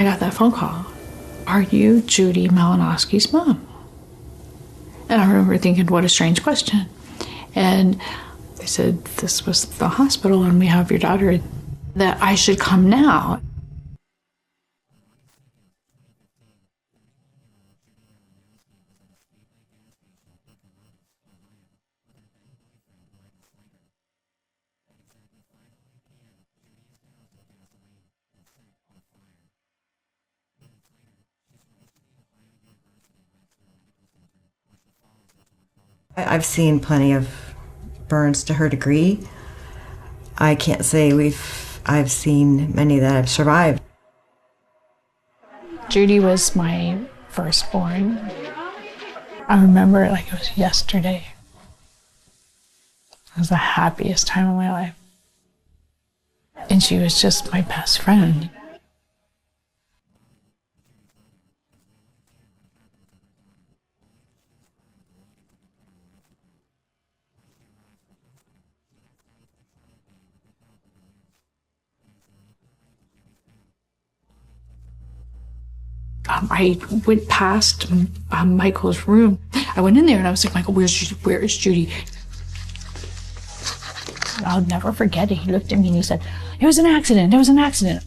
I got that phone call. Are you Judy Malinowski's mom? And I remember thinking, what a strange question. And they said, this was the hospital and we have your daughter, that I should come now. I've seen plenty of burns to her degree. I can't say I've seen many that have survived. Judy was my firstborn. I remember it like it was yesterday. It was the happiest time of my life. And she was just my best friend. I went past Michael's room. I went in there and I was like, Michael, where is Judy? I'll never forget it. He looked at me and he said, it was an accident, it was an accident.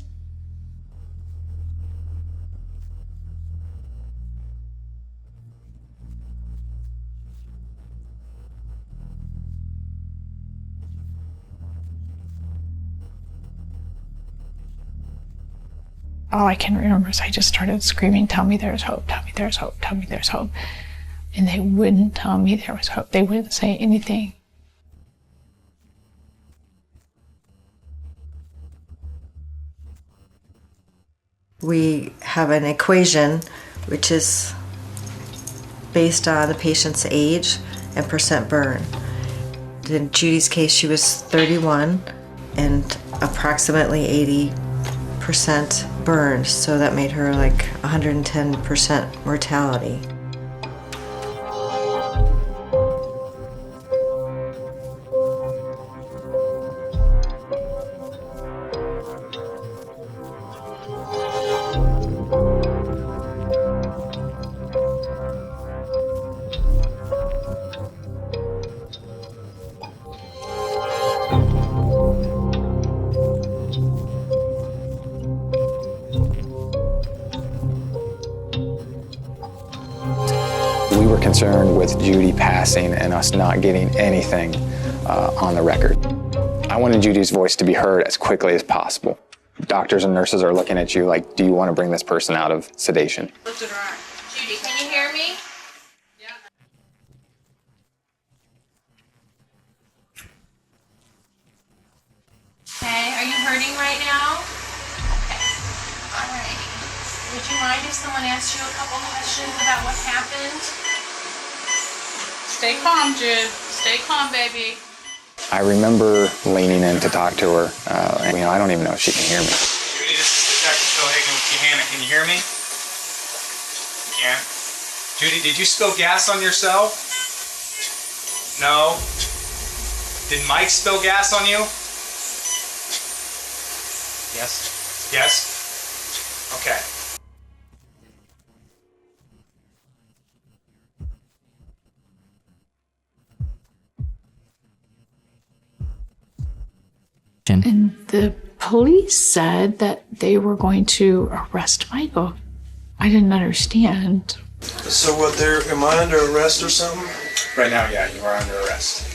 All I can remember is I just started screaming, tell me there's hope, tell me there's hope, tell me there's hope. And they wouldn't tell me there was hope. They wouldn't say anything. We have an equation which is based on the patient's age and percent burn. In Judy's case, she was 31 and approximately 80% burned, so that made her like 110% mortality. We were concerned with Judy passing and us not getting anything on the record. I wanted Judy's voice to be heard as quickly as possible. Doctors and nurses are looking at you like, do you want to bring this person out of sedation? Lifted her arm. Judy, can you hear me? Yeah. Okay, are you hurting right now? Okay. All right. Would you mind if someone asked you a couple questions about what happened? Stay calm, Jude. Stay calm, baby. I remember leaning in to talk to her. And, I don't even know if she can hear me. Judy, this is Detective Phil Hagan with Johanna. Can you hear me? You can. Judy, did you spill gas on yourself? No. Did Mike spill gas on you? Yes. Yes? Okay. And the police said that they were going to arrest Michael. I didn't understand. So what, am I under arrest or something? Right now, yeah, you are under arrest.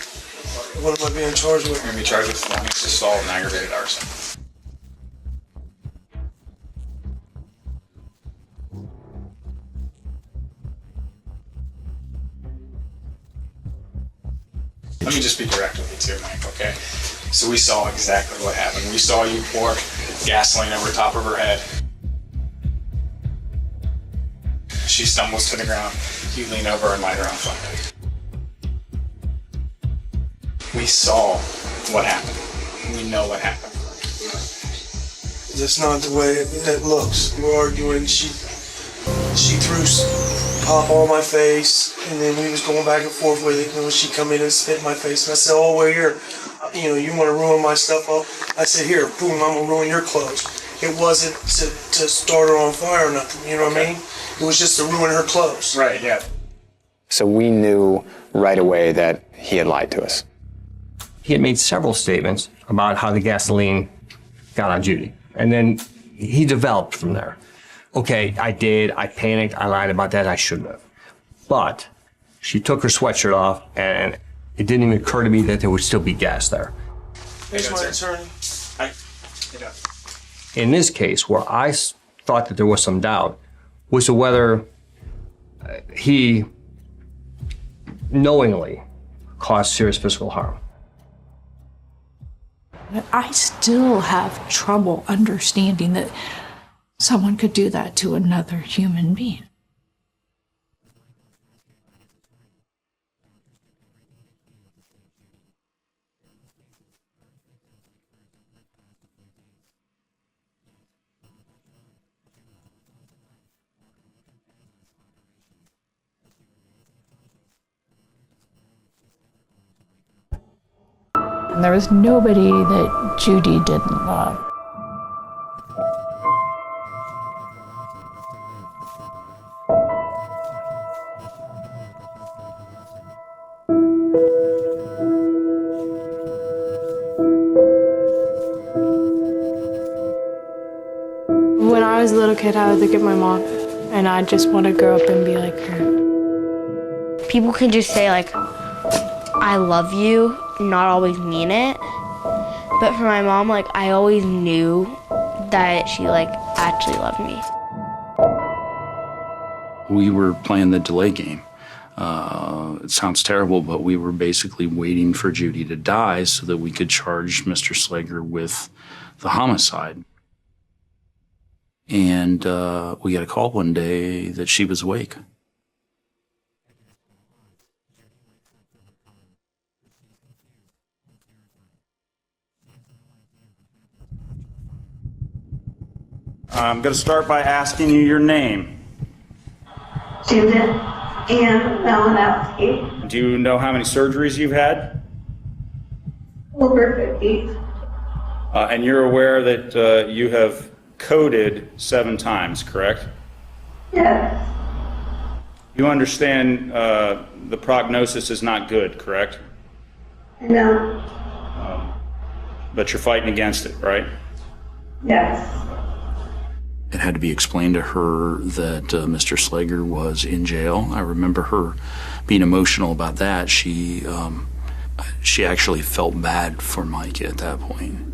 What am I being charged with? You're going to be charged with felonious assault and aggravated arson. Let me just be direct with you too, Mike, okay? So we saw exactly what happened. We saw you pour gasoline over top of her head. She stumbles to the ground. You lean over and light her on fire. We saw what happened. We know what happened. That's not the way it looks. We're arguing. She threw pop on my face, and then we was going back and forth with it. And when she come in and spit in my face, and I said, "Oh, wait here. You want to ruin my stuff up?" I said, "Here, boom, I'm gonna ruin your clothes." It wasn't to start her on fire or nothing, you know what I mean? It was just to ruin her clothes. Right, yeah. So we knew right away that he had lied to us. He had made several statements about how the gasoline got on Judy. And then he developed from there. Okay, I panicked, I lied about that, I shouldn't have. But she took her sweatshirt off, and it didn't even occur to me that there would still be gas there. Here's my attorney. In this case, where I thought that there was some doubt, was to whether he knowingly caused serious physical harm. I still have trouble understanding that someone could do that to another human being. And there was nobody that Judy didn't love. When I was a little kid, I would look at my mom, and I just want to grow up and be like her. People can just say, like, I love you, not always mean it. But for my mom, like, I always knew that she, like, actually loved me. We were playing the delay game. It sounds terrible, but we were basically waiting for Judy to die so that we could charge Mr. Slager with the homicide. And we got a call one day that she was awake. I'm going to start by asking you your name. Judith Ann Malinowski. Do you know how many surgeries you've had? Over 50. And you're aware that you have coded 7 times, correct? Yes. You understand the prognosis is not good, correct? No. But you're fighting against it, right? Yes. It had to be explained to her that Mr. Slager was in jail. I remember her being emotional about that. She actually felt bad for Mike at that point.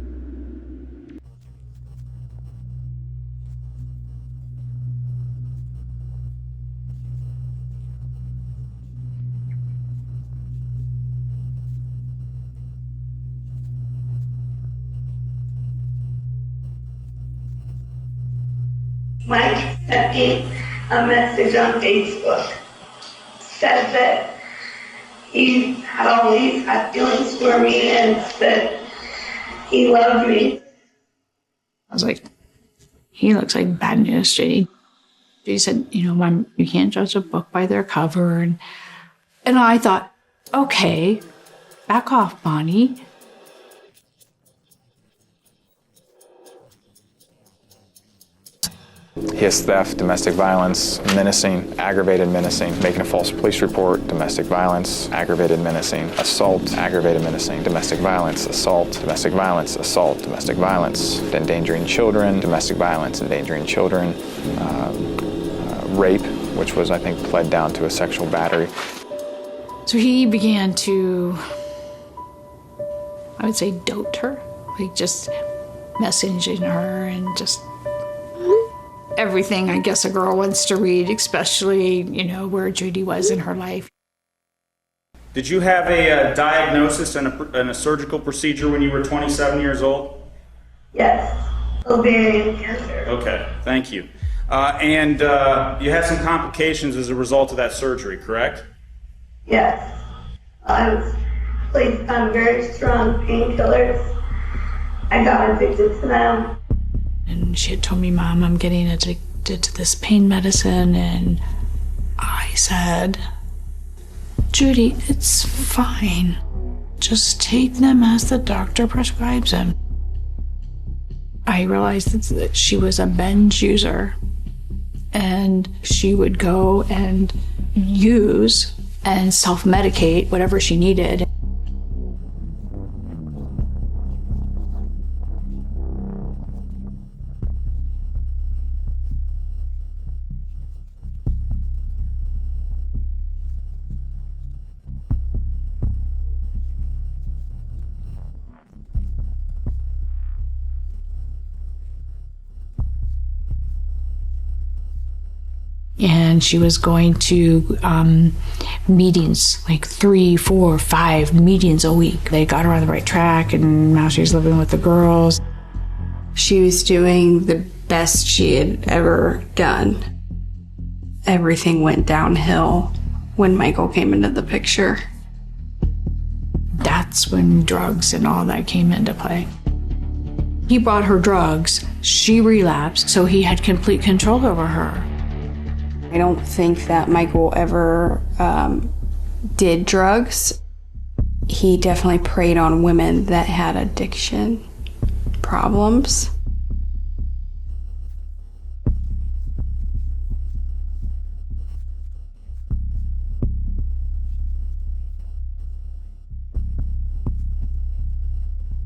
Mike sent me a message on Facebook. Said that he had always had feelings for me and that he loved me. I was like, he looks like bad news, Judy. Judy said, you know, Mom, you can't judge a book by their cover. And I thought, okay, back off, Bonnie. He has theft, domestic violence, menacing, aggravated menacing, making a false police report, domestic violence, aggravated menacing, assault, aggravated menacing, domestic violence, assault, domestic violence, assault, domestic violence, endangering children, domestic violence, endangering children, rape, which was, I think, pled down to a sexual battery. So he began to, I would say, dote her, like just messaging her and just everything I guess a girl wants to read, especially, you know, where Judy was in her life. Did you have a diagnosis and a surgical procedure when you were 27 years old? Yes. Ovarian cancer. Okay, thank you. And you had some complications as a result of that surgery, correct? Yes. I was placed on very strong painkillers. I got addicted to them. And she had told me, Mom, I'm getting addicted to this pain medicine. And I said, Judy, it's fine. Just take them as the doctor prescribes them. I realized that she was a binge user, and she would go and use and self-medicate whatever she needed. And she was going to meetings, like 3, 4, 5 meetings a week. They got her on the right track, and now she's living with the girls. She was doing the best she had ever done. Everything went downhill when Michael came into the picture. That's when drugs and all that came into play. He brought her drugs, she relapsed, so he had complete control over her. I don't think that Michael ever did drugs. He definitely preyed on women that had addiction problems.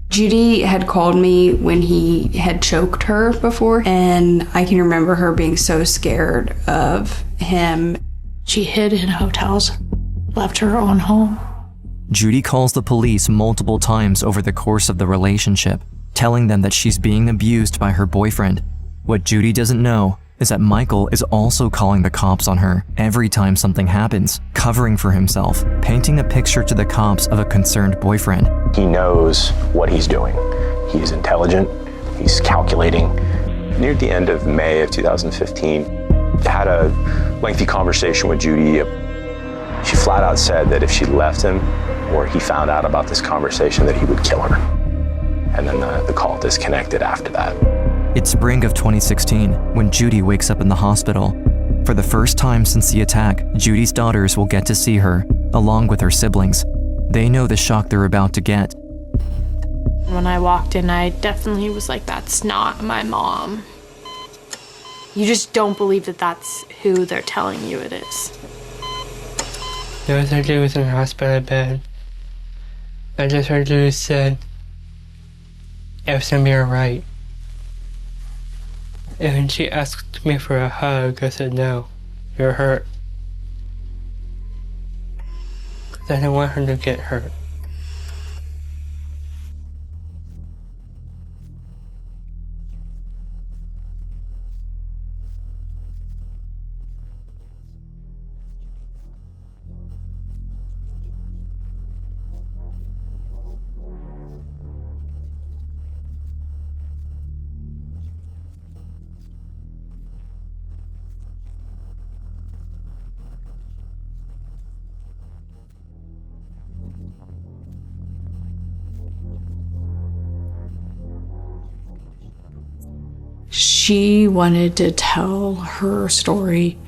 Judy had called me when he had choked her before, and I can remember her being so scared of him. She hid in hotels, left her own home. Judy calls the police multiple times over the course of the relationship, telling them that she's being abused by her boyfriend. What Judy doesn't know is that Michael is also calling the cops on her every time something happens, covering for himself, painting a picture to the cops of a concerned boyfriend. He knows what he's doing. He's intelligent, he's calculating. Near the end of May of 2015, I had a lengthy conversation with Judy. She flat out said that if she left him or he found out about this conversation, that he would kill her. And then the call disconnected after that. It's spring of 2016 when Judy wakes up in the hospital. For the first time since the attack, Judy's daughters will get to see her, along with her siblings. They know the shock they're about to get. When I walked in, I definitely was like, that's not my mom. You just don't believe that that's who they're telling you it is. The surgery was in the hospital bed. And the surgery said, everything's all right. And she asked me for a hug. I said, no, you're hurt. Because I didn't want her to get hurt. She wanted to tell her story.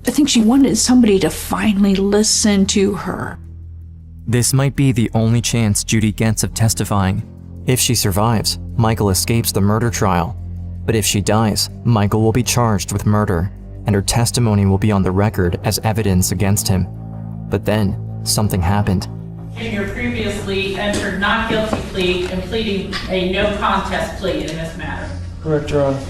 I think she wanted somebody to finally listen to her. This might be the only chance Judy gets of testifying. If she survives, Michael escapes the murder trial. But if she dies, Michael will be charged with murder, and her testimony will be on the record as evidence against him. But then, something happened. Junior previously entered not guilty plea and pleading a no contest plea in this matter. Correct, Your Honor.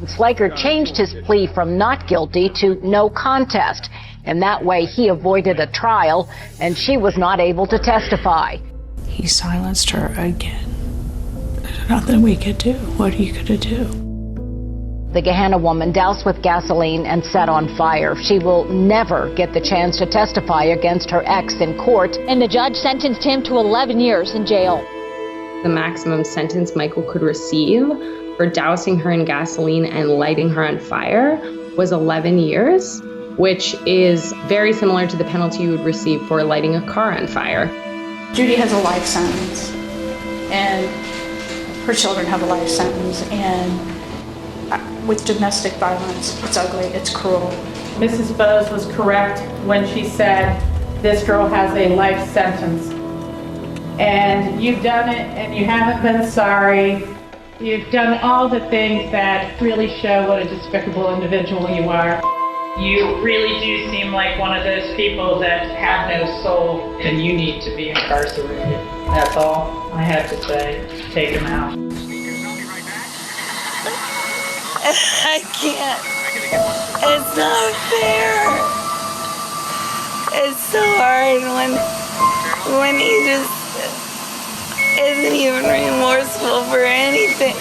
Slager changed his plea from not guilty to no contest. And that way he avoided a trial and she was not able to testify. He silenced her again. There's nothing we could do. What are you going to do? The Gahanna woman doused with gasoline and set on fire. She will never get the chance to testify against her ex in court. And the judge sentenced him to 11 years in jail. The maximum sentence Michael could receive for dousing her in gasoline and lighting her on fire was 11 years, which is very similar to the penalty you would receive for lighting a car on fire. Judy has a life sentence, and her children have a life sentence, and with domestic violence, it's ugly, it's cruel. Mrs. Bose was correct when she said this girl has a life sentence. And you've done it and you haven't been sorry. You've done all the things that really show what a despicable individual you are. You really do seem like one of those people that have no soul, and you need to be incarcerated. That's all I have to say. Take him out. I can't. It's not fair. It's so hard when he just isn't even remorseful for anything.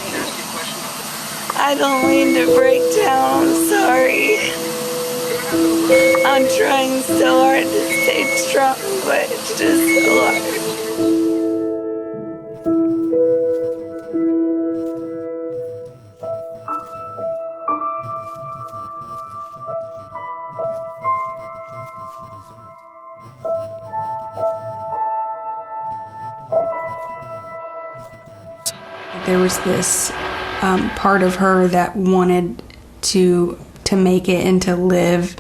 I don't mean to break down. I'm sorry. I'm trying so hard to stay strong, but it's just so hard. There was this part of her that wanted to make it and to live,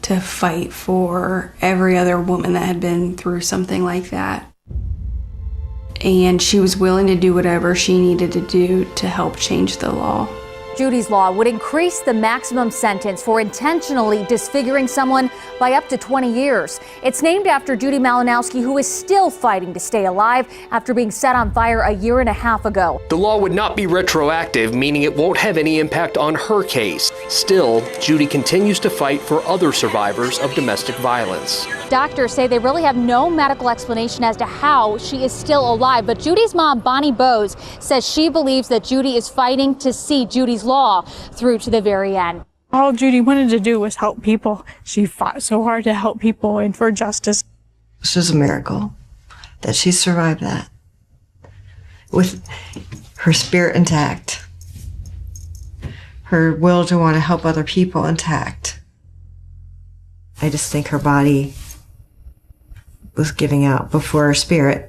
to fight for every other woman that had been through something like that. And she was willing to do whatever she needed to do to help change the law. Judy's law would increase the maximum sentence for intentionally disfiguring someone by up to 20 years. It's named after Judy Malinowski, who is still fighting to stay alive after being set on fire a year and a half ago. The law would not be retroactive, meaning it won't have any impact on her case. Still, Judy continues to fight for other survivors of domestic violence. Doctors say they really have no medical explanation as to how she is still alive, but Judy's mom, Bonnie Bowes, says she believes that Judy is fighting to see Judy's law through to the very end. All Judy wanted to do was help people. She fought so hard to help people and for justice. This is a miracle that she survived that with her spirit intact, her will to want to help other people intact. I just think her body was giving out before her spirit.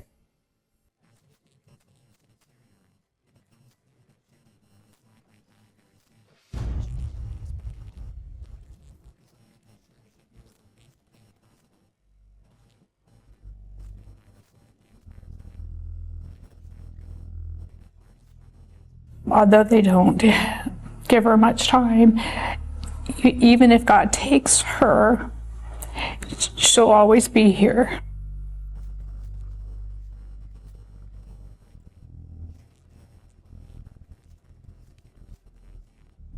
Although they don't give her much time, even if God takes her, she'll always be here.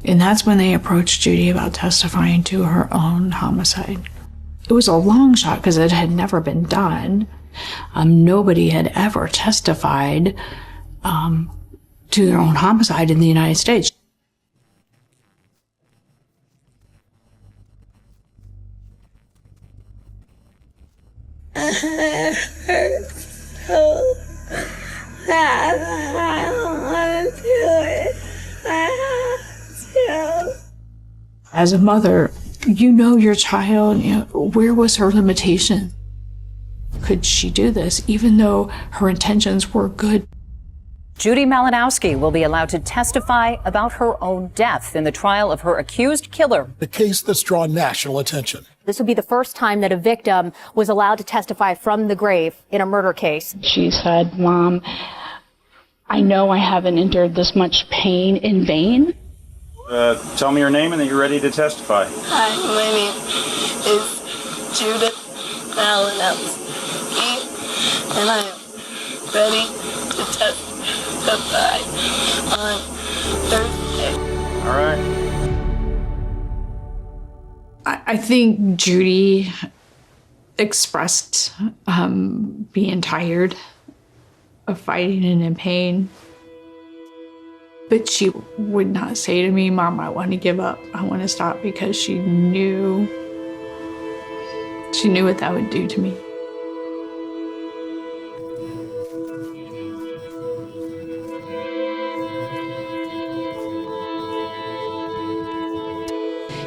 And that's when they approached Judy about testifying to her own homicide. It was a long shot because it had never been done. Nobody had ever testified to their own homicide in the United States. It hurts so bad. I don't want to do it. I have to. As a mother, you know your child, where was her limitation? Could she do this, even though her intentions were good? Judy Malinowski will be allowed to testify about her own death in the trial of her accused killer. The case that's drawn national attention. This would be the first time that a victim was allowed to testify from the grave in a murder case. She said, "Mom, I know I haven't endured this much pain in vain." Tell me your name and then you're ready to testify. Hi, my name is Judith Malinowski, and I am ready to testify on Thursday. All right. I think Judy expressed being tired of fighting and in pain. But she would not say to me, "Mom, I want to give up. I want to stop," because she knew what that would do to me.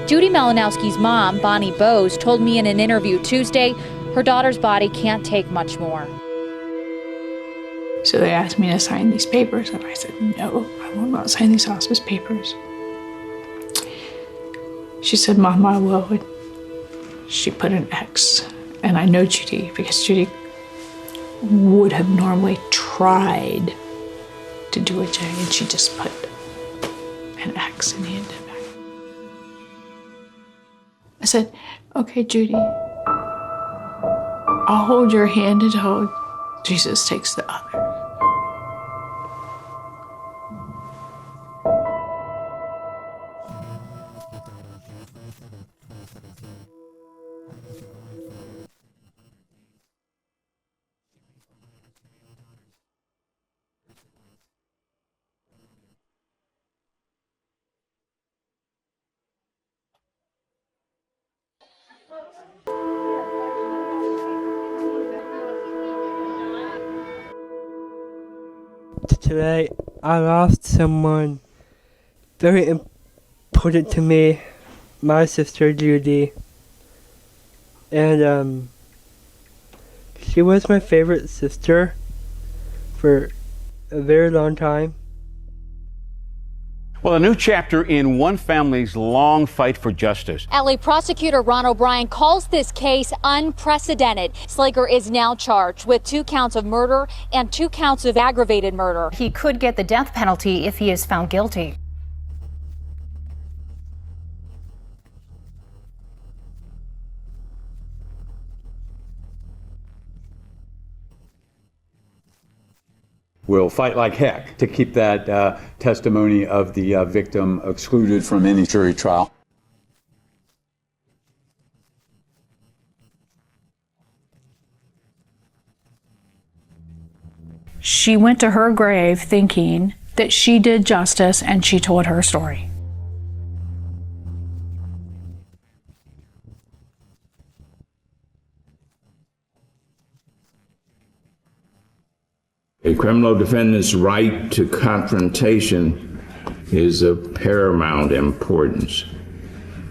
Judy Malinowski's mom, Bonnie Bowes, told me in an interview Tuesday her daughter's body can't take much more. So they asked me to sign these papers, and I said, "No, I will not sign these hospice papers." She said, "Mom, I will." And she put an X. And I know Judy, because Judy would have normally tried to do a J, and she just put an X and handed it back. I said, okay, Judy, I'll hold your hand until Jesus takes the other. Today, I lost someone very important to me, my sister Judy. And she was my favorite sister for a very long time. Well, a new chapter in one family's long fight for justice. LA prosecutor Ron O'Brien calls this case unprecedented. Slager is now charged with 2 counts of murder and 2 counts of aggravated murder. He could get the death penalty if he is found guilty. We'll fight like heck to keep that testimony of the victim excluded from any jury trial. She went to her grave thinking that she did justice, and she told her story. A criminal defendant's right to confrontation is of paramount importance.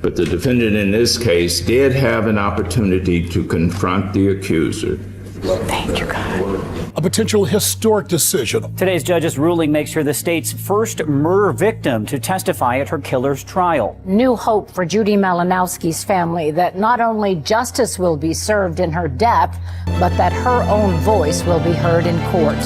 But the defendant in this case did have an opportunity to confront the accuser. Thank you, God. A potential historic decision. Today's judge's ruling makes her the state's first murder victim to testify at her killer's trial. New hope for Judy Malinowski's family that not only justice will be served in her death, but that her own voice will be heard in court.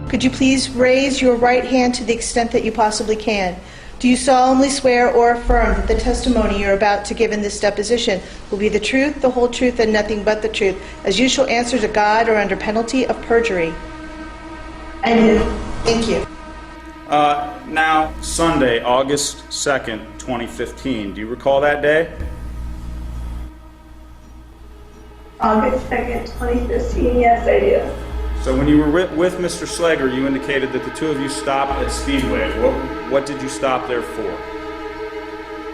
Could you please raise your right hand to the extent that you possibly can? Do you solemnly swear or affirm that the testimony you're about to give in this deposition will be the truth, the whole truth, and nothing but the truth, as you shall answer to God or under penalty of perjury? I do. Thank you. Now, Sunday, August 2nd, 2015. Do you recall that day? August 2nd, 2015, yes, I do. So when you were with Mr. Slager, you indicated that the two of you stopped at Speedway. What did you stop there for?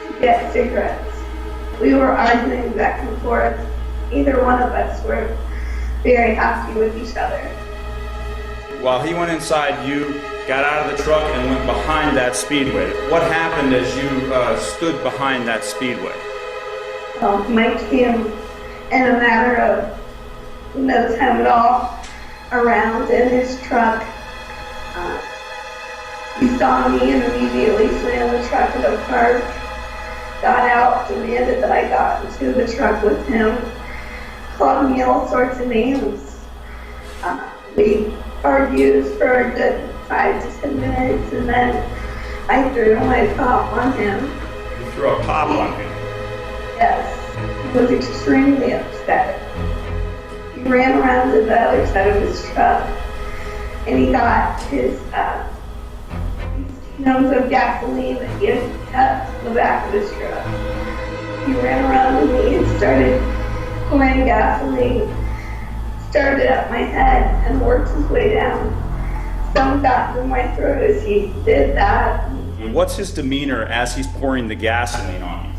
To get cigarettes. We were arguing back and forth. Either one of us were very happy with each other. While he went inside, you got out of the truck and went behind that Speedway. What happened as you stood behind that Speedway? Mike came in a matter of no time at all around in his truck. He saw me and immediately slammed the truck in the park, got out, demanded that I got into the truck with him, called me all sorts of names. We argued for a good 5 to 10 minutes, and then I threw my pop on him. You threw a pop on him? Yes. He was extremely upset. He ran around to the other side of his truck, and he got his gallons of gasoline that he had cut to the back of his truck. He ran around to me and started pouring gasoline, started up my head and worked his way down. Some got through my throat as he did that. What's his demeanor as he's pouring the gasoline on you?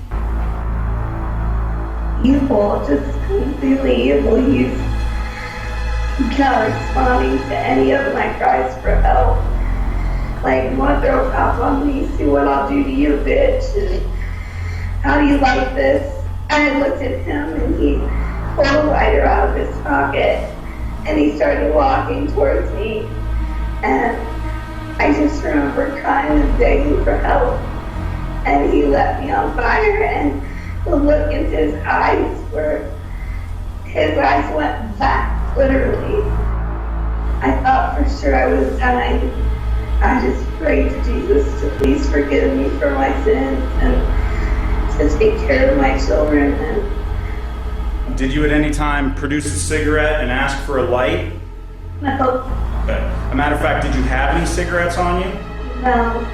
Evil, just completely evil. He's not responding to any of my cries for help. Like, you want to throw a cop on me? See what I'll do to you, bitch. And how do you like this? I looked at him and he pulled a lighter out of his pocket, and he started walking towards me. And I just remember crying and begging for help. And he let me on fire, and the look in his eyes his eyes went black, literally. I thought for sure I was dying. I just prayed to Jesus to please forgive me for my sins and to take care of my children. And Did you at any time produce a cigarette and ask for a light? no, Okay. As a matter of fact, did you have any cigarettes on you? no.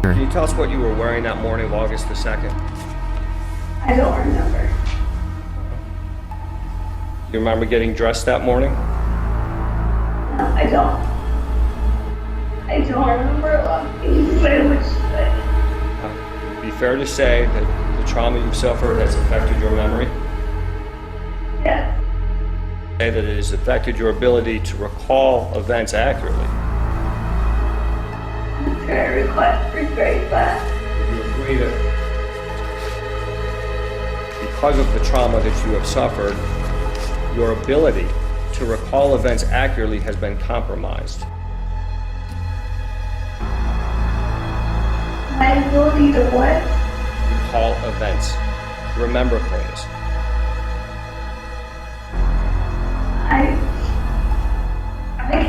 Can you tell us what you were wearing that morning of August the 2nd? I don't remember. You remember getting dressed that morning? No, I don't. I don't remember a lot of things, but I wish I. It'd be fair to say that the trauma you suffered has affected your memory? Yes. Say that it has affected your ability to recall events accurately. I regret that. You agree that because of the trauma that you have suffered, your ability to recall events accurately has been compromised. My ability to what? Recall events. Remember things. I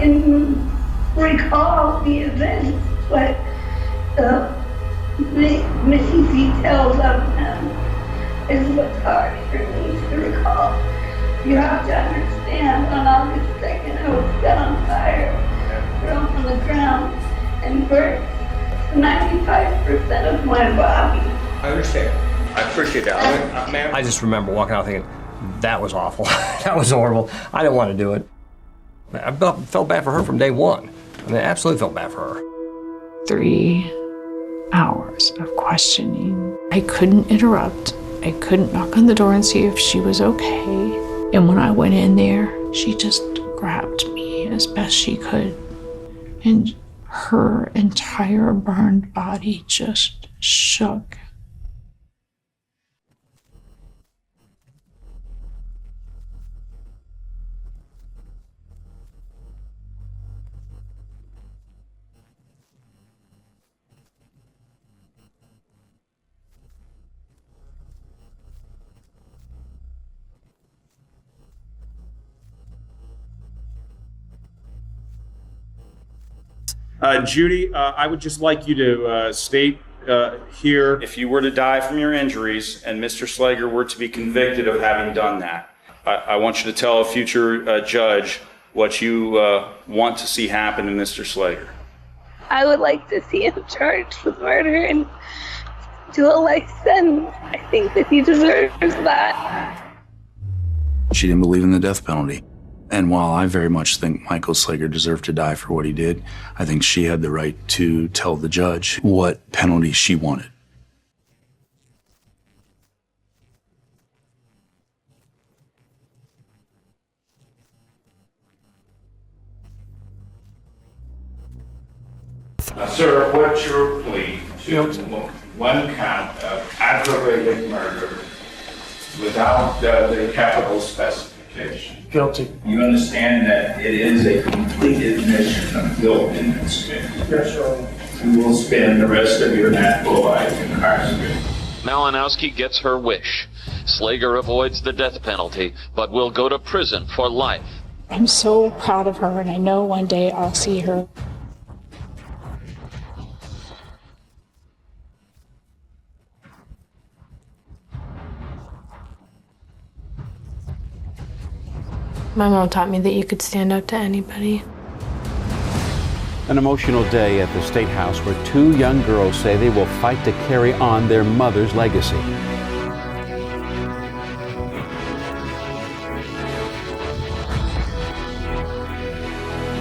can recall the events, but the missing details of them is what's hard for me to recall. You have to understand, on August 2nd, I was set on fire, thrown on the ground, and burnt 95% of my body. I understand. I appreciate that. Man, I just remember walking out thinking, that was awful. That was horrible. I didn't want to do it. I felt bad for her from day one. I mean, I absolutely felt bad for her. 3 hours of questioning. I couldn't interrupt. I couldn't knock on the door and see if she was okay. And when I went in there, she just grabbed me as best she could. And her entire burned body just shook. Judy, I would just like you to state here, if you were to die from your injuries and Mr. Slager were to be convicted of having done that, I want you to tell a future judge what you want to see happen to Mr. Slager. I would like to see him charged with murder and do a life sentence. I think that he deserves that. She didn't believe in the death penalty. And while I very much think Michael Slager deserved to die for what he did, I think she had the right to tell the judge what penalty she wanted. Sir, what's your plea to one count of aggravated murder without the capital specification? Guilty. You understand that it is a complete admission of guilt in this case? Yes, sir. You will spend the rest of your natural life incarcerated. Malinowski gets her wish. Slager avoids the death penalty, but will go to prison for life. I'm so proud of her, and I know one day I'll see her. My mom taught me that you could stand up to anybody. An emotional day at the State House where 2 young girls say they will fight to carry on their mother's legacy.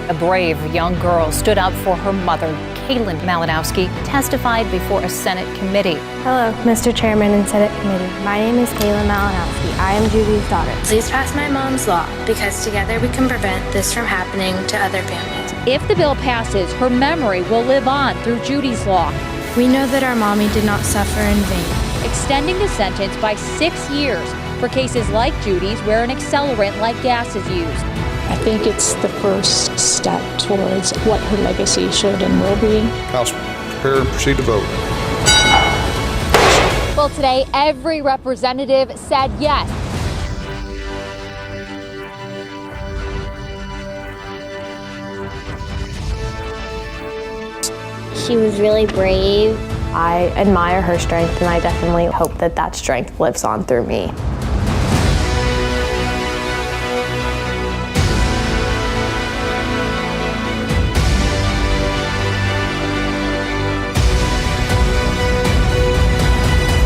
A brave young girl stood up for her mother, Caitlin Malinowski testified before a Senate committee. Hello, Mr. Chairman and Senate Committee. My name is Caitlin Malinowski. I am Judy's daughter. Please pass my mom's law, because together we can prevent this from happening to other families. If the bill passes, her memory will live on through Judy's law, We know that our mommy did not suffer in vain. extending the sentence by 6 years for cases like Judy's where an accelerant like gas is used. I think it's the first step towards what her legacy should and will be. House, prepare and proceed to vote. Well, today, every representative said yes. She was really brave. I admire her strength, and I definitely hope that that strength lives on through me.